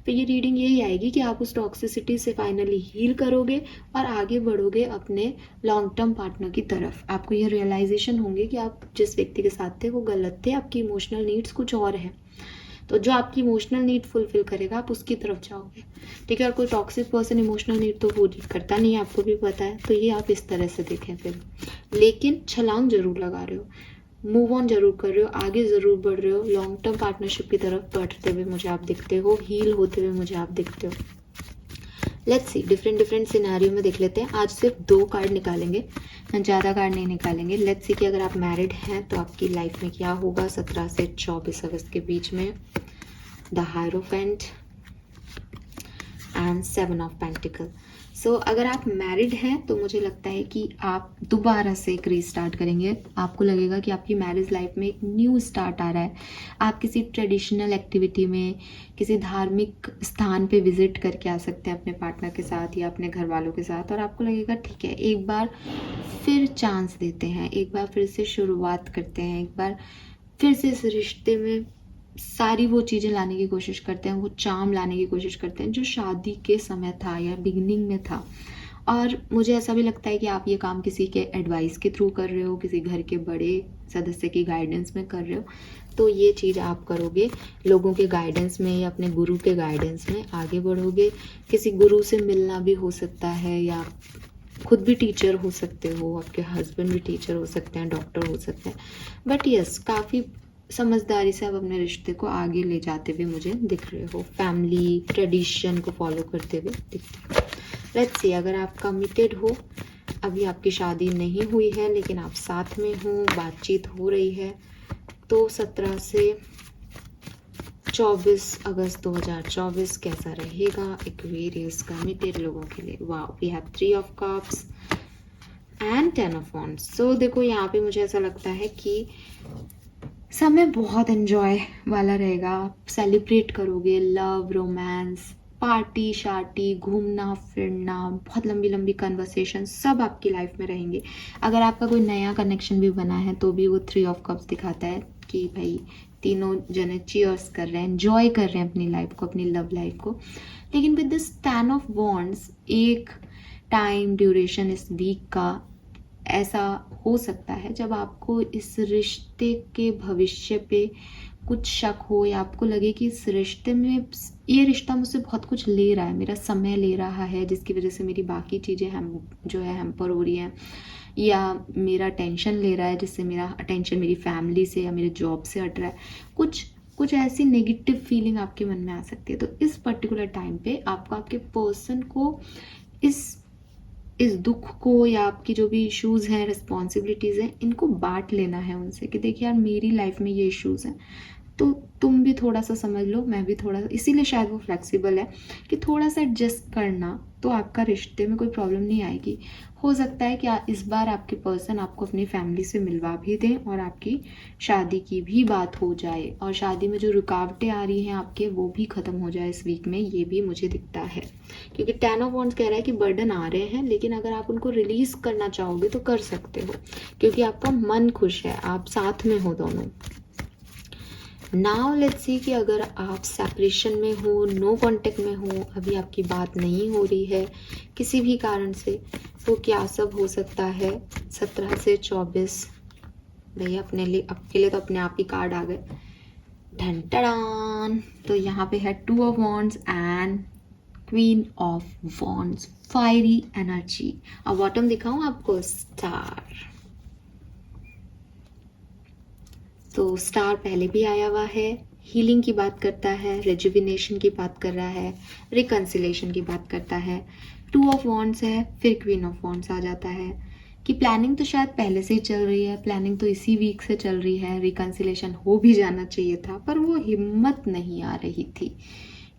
फिर ये रीडिंग यही आएगी कि आप उस टॉक्सिसिटी से फाइनली हील करोगे और आगे बढ़ोगे अपने लॉन्ग टर्म पार्टनर की तरफ। आपको ये रियलाइजेशन होंगे कि आप जिस व्यक्ति के साथ थे वो गलत थे, आपकी इमोशनल नीड्स कुछ और है, तो जो आपकी इमोशनल नीड फुलफिल करेगा आप उसकी तरफ जाओगे, ठीक है। और कोई टॉक्सिक पर्सन इमोशनल नीड तो पूरी करता नहीं है, आपको भी पता है, तो ये आप इस तरह से देखें फिर। लेकिन छलांग जरूर लगा रहे हो, मूव ऑन जरूर कर रहे हो, आगे ज़रूर बढ़ रहे हो, लॉन्ग टर्म पार्टनरशिप की तरफ बढ़ते हुए मुझे आप दिखते हो, हील होते हुए मुझे आप दिखते हो। लेट्स सी, डिफरेंट सिनेरियो में देख लेते हैं। आज सिर्फ 2 कार्ड निकालेंगे, ज़्यादा कार्ड नहीं निकालेंगे। लेट्स सी कि अगर आप मैरिड हैं तो आपकी लाइफ में क्या होगा 17 से 24 अगस्त के बीच में। The hierophant and 7 of pentacle. So अगर आप मैरिड हैं तो मुझे लगता है कि आप दोबारा से एक रीस्टार्ट करेंगे। आपको लगेगा कि आपकी मैरिज लाइफ में एक न्यू स्टार्ट आ रहा है। आप किसी ट्रेडिशनल एक्टिविटी में, किसी धार्मिक स्थान पे विजिट करके आ सकते हैं अपने पार्टनर के साथ या अपने घर वालों के साथ, और आपको लगेगा ठीक है, एक बार फिर चांस देते हैं, एक बार फिर से शुरुआत करते हैं, एक बार फिर से इस रिश्ते में सारी वो चीज़ें लाने की कोशिश करते हैं, वो चार्म लाने की कोशिश करते हैं जो शादी के समय था या बिगिनिंग में था। और मुझे ऐसा भी लगता है कि आप ये काम किसी के एडवाइस के थ्रू कर रहे हो, किसी घर के बड़े सदस्य की गाइडेंस में कर रहे हो, तो ये चीज़ आप करोगे लोगों के गाइडेंस में या अपने गुरु के गाइडेंस में आगे बढ़ोगे। किसी गुरु से मिलना भी हो सकता है, या खुद भी टीचर हो सकते हो, आपके हस्बैंड भी टीचर हो सकते हैं, डॉक्टर हो सकते हैं। बट यस, काफ़ी समझदारी से आप अपने रिश्ते को आगे ले जाते हुए मुझे दिख रहे हो, फैमिली ट्रेडिशन को फॉलो करते हुए दिखते हो। लेट्स सी, अगर आप कमिटेड हो, अभी आपकी शादी नहीं हुई है लेकिन आप साथ में हो, बातचीत हो रही है, तो 17 से 24 अगस्त 2024 कैसा रहेगा एक्वेरियस कमिटेड लोगों के लिए। Wow, we have 3 of cups and 10 of wands. So देखो, यहाँ पे मुझे ऐसा लगता है कि समय बहुत एंजॉय वाला रहेगा, आप सेलिब्रेट करोगे लव, रोमांस, पार्टी शार्टी, घूमना फिरना, बहुत लंबी लंबी कन्वर्सेशन सब आपकी लाइफ में रहेंगे। अगर आपका कोई नया कनेक्शन भी बना है तो भी वो 3 ऑफ कप्स दिखाता है कि भाई तीनों जने चीयर्स कर रहे हैं, एंजॉय कर रहे हैं अपनी लाइफ को, अपनी लव लाइफ को। लेकिन विद दिस 10 ऑफ वॉन्ड्स, एक टाइम ड्यूरेशन इस वीक का ऐसा हो सकता है जब आपको इस रिश्ते के भविष्य पे कुछ शक हो, या आपको लगे कि इस रिश्ते में, ये रिश्ता मुझसे बहुत कुछ ले रहा है, मेरा समय ले रहा है, जिसकी वजह से मेरी बाकी चीज़ें जो है हैम्पर हो रही हैं, या मेरा अटेंशन ले रहा है जिससे मेरा अटेंशन मेरी फैमिली से या मेरे जॉब से हट रहा है। कुछ ऐसी नेगेटिव फीलिंग आपके मन में आ सकती है। तो इस पर्टिकुलर टाइम पे आपको आपके पर्सन को इस दुख को, या आपकी जो भी इश्यूज़ हैं, रिस्पॉन्सिबिलिटीज़ हैं, इनको बांट लेना है उनसे कि देखिए यार, मेरी लाइफ में ये इश्यूज़ हैं, तो तुम भी थोड़ा सा समझ लो, मैं भी थोड़ा सा। इसीलिए शायद वो फ्लेक्सिबल है कि थोड़ा सा एडजस्ट करना, तो आपका रिश्ते में कोई प्रॉब्लम नहीं आएगी। हो सकता है कि इस बार आपके पर्सन आपको अपनी फैमिली से मिलवा भी दें और आपकी शादी की भी बात हो जाए, और शादी में जो रुकावटें आ रही हैं आपके, वो भी ख़त्म हो जाए इस वीक में, ये भी मुझे दिखता है। क्योंकि 10 ऑफ वॉन्ड्स कह रहा है कि बर्डन आ रहे हैं, लेकिन अगर आप उनको रिलीज़ करना चाहोगे तो कर सकते हो, क्योंकि आपका मन खुश है, आप साथ में हो दोनों। नाउ लेट्स सी कि अगर आप सेपरेशन में हो, नो कांटेक्ट में हो, अभी आपकी बात नहीं हो रही है किसी भी कारण से, तो क्या सब हो सकता है 17 से 24। भैया अपने लिए, आपके लिए तो अपने आप ही कार्ड आ गए, ढन टड़ान। तो यहाँ पे है 2 of wands and queen of wands, fiery energy. अब बॉटम दिखाऊं आपको, स्टार। तो स्टार पहले भी आया हुआ है, हीलिंग की बात करता है, रेजुविनेशन की बात कर रहा है, रिकन्सिलेशन की बात करता है। 2 ऑफ वॉन्ड्स है, फिर क्वीन ऑफ वॉन्ड्स आ जाता है कि प्लानिंग तो शायद पहले से ही चल रही है, प्लानिंग तो इसी वीक से चल रही है, रिकन्सिलेशन हो भी जाना चाहिए था, पर वो हिम्मत नहीं आ रही थी।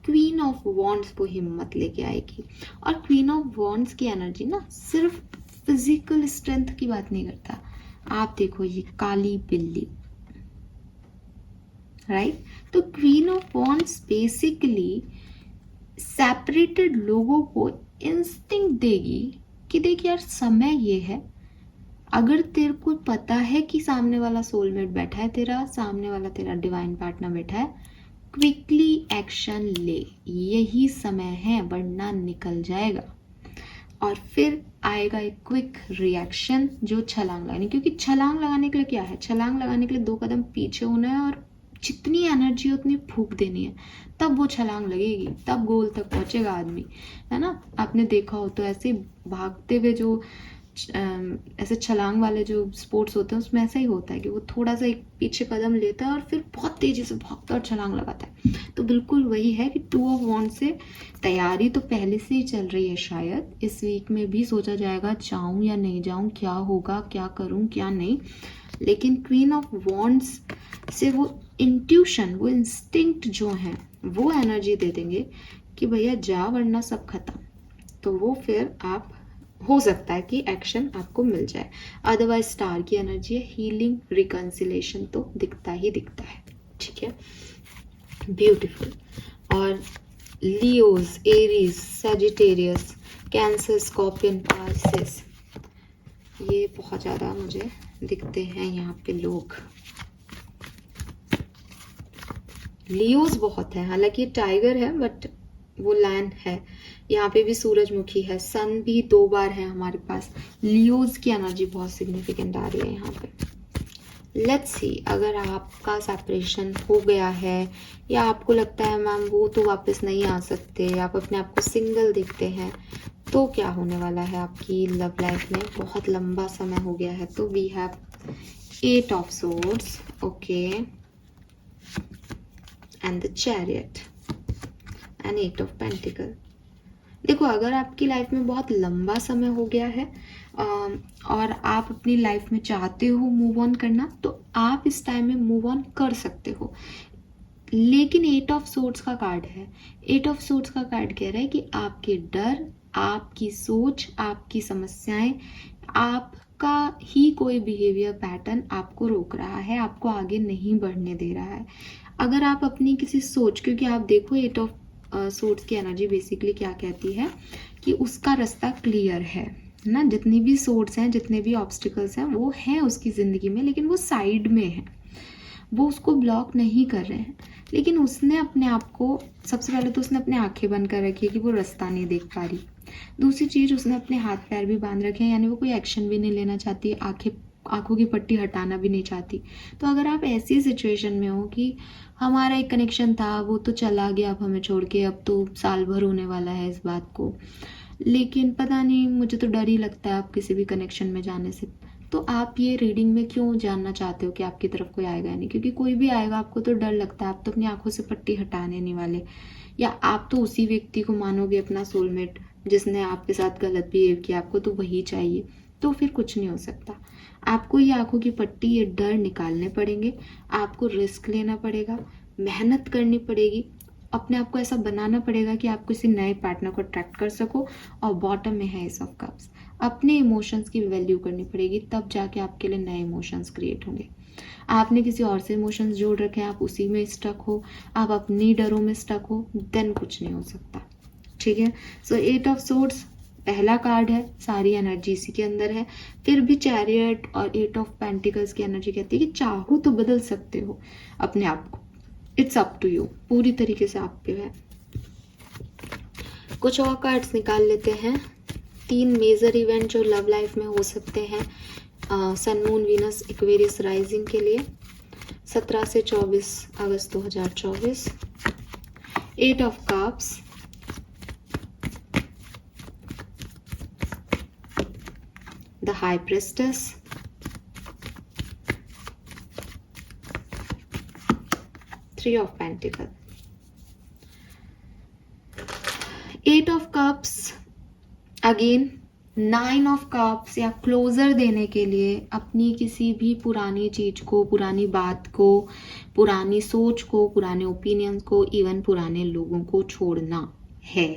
क्वीन ऑफ वॉन्ड्स वो हिम्मत लेके आएगी। और क्वीन ऑफ वॉन्ड्स की एनर्जी ना सिर्फ फिजिकल स्ट्रेंथ की बात नहीं करता। आप देखो ये काली बिल्ली, राइट? तो queen of wands basically separated लोगों को इंस्टिंक्ट देगी कि देख यार, समय ये है, अगर तेरे को पता है कि सामने वाला सोलमेट बैठा है, तेरा सामने वाला तेरा डिवाइन पार्टनर बैठा है, क्विकली एक्शन ले, यही समय है, वरना निकल जाएगा। और फिर आएगा एक क्विक रिएक्शन जो छलांग लगाने, क्योंकि छलांग लगाने के लिए क्या है, छलांग लगाने के लिए 2 कदम पीछे होना है और जितनी एनर्जी उतनी फूंक देनी है, तब वो छलांग लगेगी, तब गोल तक पहुंचेगा आदमी, है ना? आपने देखा हो तो ऐसे भागते हुए जो ऐसे छलांग वाले जो स्पोर्ट्स होते हैं उसमें ऐसा ही होता है कि वो थोड़ा सा एक पीछे कदम लेता है और फिर बहुत तेजी से भागता और छलांग लगाता है। तो बिल्कुल वही है कि 2 ऑफ वॉन्ड से तैयारी तो पहले से ही चल रही है, शायद इस वीक में भी सोचा जाएगा जाऊं या नहीं जाऊं, क्या होगा, क्या करूं, क्या नहीं। लेकिन क्वीन ऑफ वॉन्ड्स से वो इंट्यूशन, वो इंस्टिंक्ट जो है वो एनर्जी दे देंगे कि भैया जा, वरना सब खत्म। तो वो फिर आप हो सकता है कि एक्शन आपको मिल जाए। अदरवाइज स्टार की एनर्जी है, हीलिंग, रिकन्सिलेशन तो दिखता ही दिखता है। ठीक है, ब्यूटीफुल। और Leos, Aries, Sagittarius, cancer, scorpion, Pisces, ये बहुत ज़्यादा मुझे दिखते हैं यहाँ पे लोग। लियोज बहुत है, हालांकि टाइगर है बट वो लायन है। यहाँ पे भी सूरजमुखी है, सन भी 2 बार है हमारे पास। लियोज की एनर्जी बहुत सिग्निफिकेंट आ रही है यहाँ पे। लेट्स सी, अगर आपका सेपरेशन हो गया है या आपको लगता है मैम वो तो वापस नहीं आ सकते, आप अपने आप को सिंगल देखते हैं, तो क्या होने वाला है आपकी लव लाइफ में? बहुत लंबा समय हो गया है। तो we have 8 of swords, okay, and the chariot and 8 of pentacle. देखो, अगर आपकी लाइफ में बहुत लंबा समय हो गया है और आप अपनी लाइफ में चाहते हो मूव ऑन करना, तो आप इस टाइम में मूव ऑन कर सकते हो। लेकिन 8 ऑफ सोर्ड्स का कार्ड है। 8 ऑफ सोर्ड्स का कार्ड कह रहा है कि आपके डर, आपकी सोच, आपकी समस्याएं, आपका ही कोई बिहेवियर पैटर्न आपको रोक रहा है, आपको आगे नहीं बढ़ने दे रहा है। अगर आप अपनी किसी सोच, क्योंकि आप देखो 8 ऑफ सोर्ड्स की एनर्जी बेसिकली क्या कहती है कि उसका रास्ता क्लियर है ना। जितनी भी सोर्ड्स हैं, जितने भी ऑब्स्टिकल्स हैं, वो हैं उसकी ज़िंदगी में, लेकिन वो साइड में है, वो उसको ब्लॉक नहीं कर रहे हैं। लेकिन उसने अपने आप को, सबसे पहले तो उसने अपने आंखें बंद कर रखी है कि वो रास्ता नहीं देख पा रही। दूसरी चीज़, उसने अपने हाथ पैर भी बांध रखे हैं, यानी वो कोई एक्शन भी नहीं लेना चाहती, आंखों की पट्टी हटाना भी नहीं चाहती। तो अगर आप ऐसी सिचुएशन में हो कि हमारा एक कनेक्शन था, वो तो चला गया अब हमें छोड़ के, अब तो साल भर होने वाला है इस बात को, लेकिन पता नहीं, मुझे तो डर ही लगता है आप किसी भी कनेक्शन में जाने से, तो आप ये रीडिंग में क्यों जानना चाहते हो कि आपकी तरफ कोई आएगा नहीं? क्योंकि कोई भी आएगा आपको तो डर लगता है, आप तो अपनी आंखों से पट्टी हटाने नहीं वाले, या आप तो उसी व्यक्ति को मानोगे अपना सोलमेट जिसने आपके साथ गलत बिहेव किया, आपको तो वही चाहिए। तो फिर कुछ नहीं हो सकता। आपको ये आंखों की पट्टी, ये डर निकालने पड़ेंगे, आपको रिस्क लेना पड़ेगा, मेहनत करनी पड़ेगी, अपने आप को ऐसा बनाना पड़ेगा कि आप किसी नए पार्टनर को अट्रैक्ट कर सको। और बॉटम में है एस ऑफ कप्स, अपने इमोशंस की वैल्यू करनी पड़ेगी, तब जाके आपके लिए नए इमोशंस क्रिएट होंगे। आपने किसी और से इमोशंस जोड़ रखे हैं, आप उसी में स्टक हो, आप अपनी डरों में स्टक हो, देन कुछ नहीं हो सकता। ठीक है, सो 8 ऑफ सोर्ड्स पहला कार्ड है, सारी एनर्जी इसी के अंदर है। फिर भी चैरियट और 8 ऑफ पेंटिकल्स की एनर्जी कहती है कि चाहो तो बदल सकते हो अपने आप को, इट्स अप टू यू, पूरी तरीके से आप पे है। कुछ और कार्ड्स निकाल लेते हैं। 3 मेजर इवेंट जो लव लाइफ में हो सकते हैं सन, मून, वीनस, एक्वेरियस राइजिंग के लिए 17 से 24 अगस्त 2024। 8 of cups, the high प्रेस्टेस, 3 of pentacle, 8 of cups, again 9 of cups, या क्लोजर देने के लिए अपनी किसी भी पुरानी चीज को, पुरानी बात को, पुरानी सोच को, पुराने ओपिनियंस को, इवन पुराने लोगों को छोड़ना है।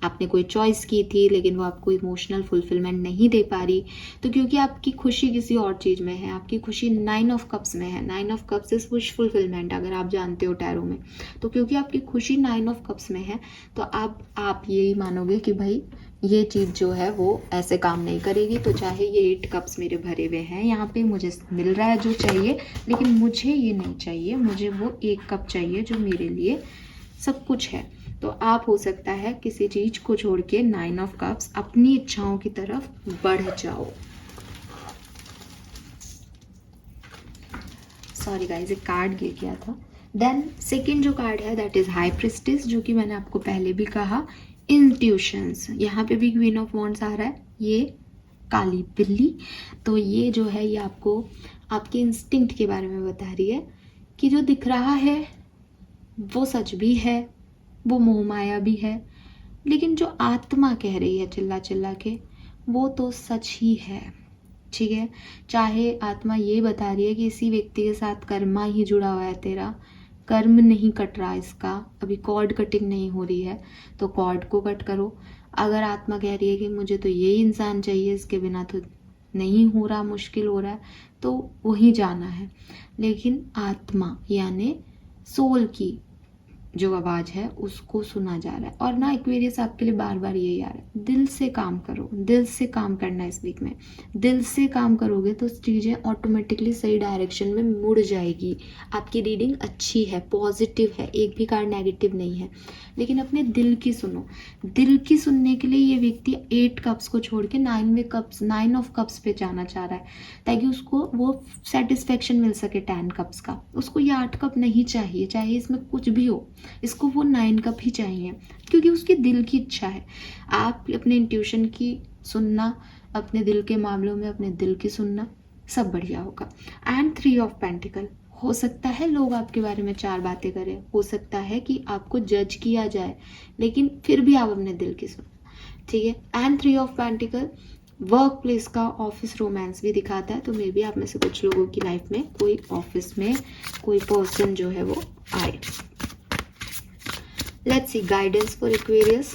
आपने कोई चॉइस की थी लेकिन वो आपको इमोशनल फुलफिलमेंट नहीं दे पा रही, तो क्योंकि आपकी खुशी किसी और चीज में है, आपकी खुशी 9 ऑफ कप्स में है। 9 of cups is wish fulfilment, अगर आप जानते हो टैरो में, तो क्योंकि आपकी खुशी 9 ऑफ कप्स में है, तो अब आप यही मानोगे कि भाई ये चीज़ जो है वो ऐसे काम नहीं करेगी, तो चाहे ये 8 कप्स मेरे भरे हुए हैं, यहाँ पे मुझे मिल रहा है जो चाहिए, लेकिन मुझे ये नहीं चाहिए, मुझे वो 1 कप चाहिए जो मेरे लिए सब कुछ है। तो आप हो सकता है किसी चीज को छोड़ के 9 ऑफ कप्स अपनी इच्छाओं की तरफ बढ़ जाओ। सॉरी गाइस, एक कार्ड गिर गया था। देन सेकंड जो कार्ड है दैट इज हाई प्रिस्टेस, जो कि मैंने आपको पहले भी कहा, इंट्यूशंस। यहाँ पे भी क्वीन ऑफ वॉन्ड्स आ रहा है, ये काली बिल्ली। तो ये जो है ये आपको आपके इंस्टिंक्ट के बारे में बता रही है कि जो दिख रहा है वो सच भी है, वो मोह माया भी है, लेकिन जो आत्मा कह रही है चिल्ला चिल्ला के वो तो सच ही है। ठीक है, चाहे आत्मा ये बता रही है कि इसी व्यक्ति के साथ कर्मा ही जुड़ा हुआ है, तेरा कर्म नहीं कट रहा, इसका अभी कॉर्ड कटिंग नहीं हो रही है तो कॉर्ड को कट करो। अगर आत्मा कह रही है कि मुझे तो यही इंसान चाहिए, इसके बिना तो नहीं हो रहा, मुश्किल हो रहा है, तो वही जाना है। लेकिन आत्मा यानी सोल की जो आवाज़ है उसको सुना जा रहा है। और ना एक्वेरियस आपके लिए बार बार यही आ रहा है, दिल से काम करो, दिल से काम करना है इस वीक में। दिल से काम करोगे तो चीज़ें ऑटोमेटिकली सही डायरेक्शन में मुड़ जाएगी। आपकी रीडिंग अच्छी है, पॉजिटिव है, एक भी कार्ड नेगेटिव नहीं है, लेकिन अपने दिल की सुनो। दिल की सुनने के लिए ये व्यक्ति 8 कप्स को छोड़ के 9 ऑफ कप्स पे जाना चाह रहा है, ताकि उसको वो सेटिस्फेक्शन मिल सके 10 कप्स का। उसको ये 8 कप नहीं चाहिए, चाहे इसमें कुछ भी हो, इसको वो 9 कप ही चाहिए, क्योंकि उसके दिल की इच्छा है। आप अपने इंट्यूशन की सुनना, अपने दिल के मामलों में अपने दिल की सुनना, सब बढ़िया होगा। एंड 3 ऑफ पेंटिकल, हो सकता है लोग आपके बारे में 4 बातें करें, हो सकता है कि आपको जज किया जाए, लेकिन फिर भी आप अपने दिल की सुनना। ठीक है। And 3 of pentacle work place का ऑफिस रोमांस भी दिखाता है, तो मे बी आप में से कुछ लोगों की लाइफ में कोई ऑफिस में कोई पर्सन जो है वो आए। Let's see guidance for Aquarius.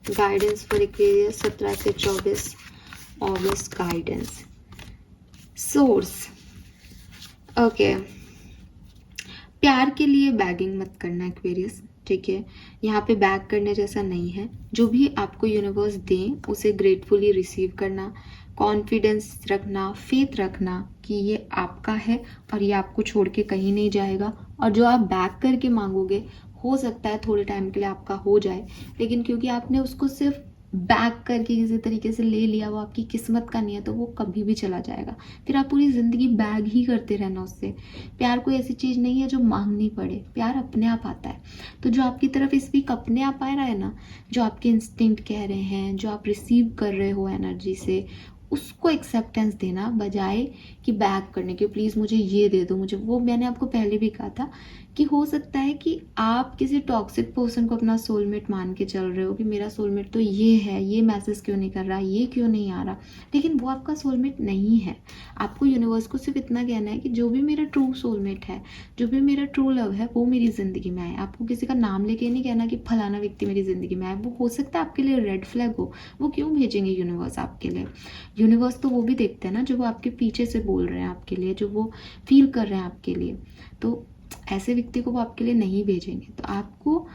Guidance for Aquarius 17 से 24 ऑगस्ट गाइडेंस। सोर्स, ओके, प्यार के लिए बैगिंग मत करना एक्वेरियस, ठीक है। यहाँ पे बैग करने जैसा नहीं है। जो भी आपको यूनिवर्स दें उसे ग्रेटफुली रिसीव करना, कॉन्फिडेंस रखना, फेथ रखना कि ये आपका है और ये आपको छोड़ के कहीं नहीं जाएगा। और जो आप बैग करके मांगोगे हो सकता है थोड़े टाइम के लिए आपका हो जाए, लेकिन क्योंकि आपने उसको सिर्फ बैक करके किसी तरीके से ले लिया, वो आपकी किस्मत का नहीं है, तो वो कभी भी चला जाएगा। फिर आप पूरी ज़िंदगी बैग ही करते रहना उससे। प्यार कोई ऐसी चीज़ नहीं है जो मांगनी पड़े, प्यार अपने आप आता है। तो जो आपकी तरफ इस वीक अपने आप आ रहा है ना, जो आपके इंस्टिंक्ट कह रहे हैं, जो आप रिसीव कर रहे हो एनर्जी से, उसको एक्सेप्टेंस देना बजाय कि बैक करने के, प्लीज़ मुझे ये दे दो, मुझे वो। मैंने आपको पहले भी कहा था कि हो सकता है कि आप किसी टॉक्सिक पर्सन को अपना सोलमेट मान के चल रहे हो कि मेरा सोलमेट तो ये है, ये मैसेज क्यों नहीं कर रहा, ये क्यों नहीं आ रहा, लेकिन वो आपका सोलमेट नहीं है। आपको यूनिवर्स को सिर्फ इतना कहना है कि जो भी मेरा ट्रू सोलमेट है, जो भी मेरा ट्रू लव है, वो मेरी ज़िंदगी में आए। आपको किसी का नाम लेके नहीं कहना कि फलाना व्यक्ति मेरी ज़िंदगी में आए। वो हो सकता है आपके लिए रेड फ्लैग हो, वो क्यों भेजेंगे यूनिवर्स आपके लिए। यूनिवर्स तो वो भी देखते हैं ना जो वो आपके पीछे से बोल रहे हैं आपके लिए, जो वो फील कर रहे हैं आपके लिए। तो ऐसे व्यक्ति को वो आपके लिए नहीं भेजेंगे। तो आपको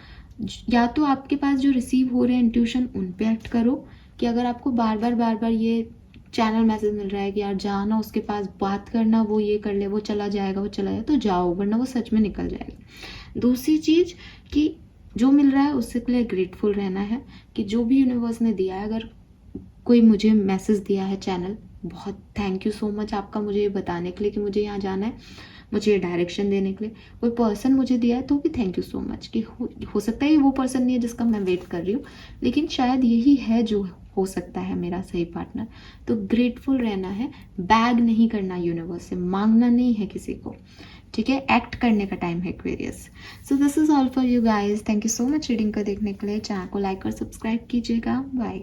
या तो आपके पास जो रिसीव हो रहे हैं इंट्यूशन उन पे एक्ट करो, कि अगर आपको बार बार ये चैनल मैसेज मिल रहा है कि यार जाना उसके पास, बात करना, वो ये कर ले, वो चला जाएगा, तो जाओ, वरना वो सच में निकल जाएगा। दूसरी चीज़ कि जो मिल रहा है उससे के लिए ग्रेटफुल रहना है कि जो भी यूनिवर्स ने दिया है, अगर कोई मुझे मैसेज दिया है चैनल, बहुत थैंक यू सो मच आपका, मुझे ये बताने के लिए कि मुझे यहाँ जाना है, मुझे ये डायरेक्शन देने के लिए। कोई पर्सन मुझे दिया है तो भी थैंक यू सो मच, कि हो सकता है वो पर्सन नहीं है जिसका मैं वेट कर रही हूँ, लेकिन शायद यही है जो हो सकता है मेरा सही पार्टनर। तो ग्रेटफुल रहना है, बैग नहीं करना यूनिवर्स से, मांगना नहीं है किसी को, ठीक है। एक्ट करने का टाइम है Aquarius. So this is all for you guys. Thank you so much reading को देखने के लिए। चैनल को लाइक और सब्सक्राइब कीजिएगा। बाय।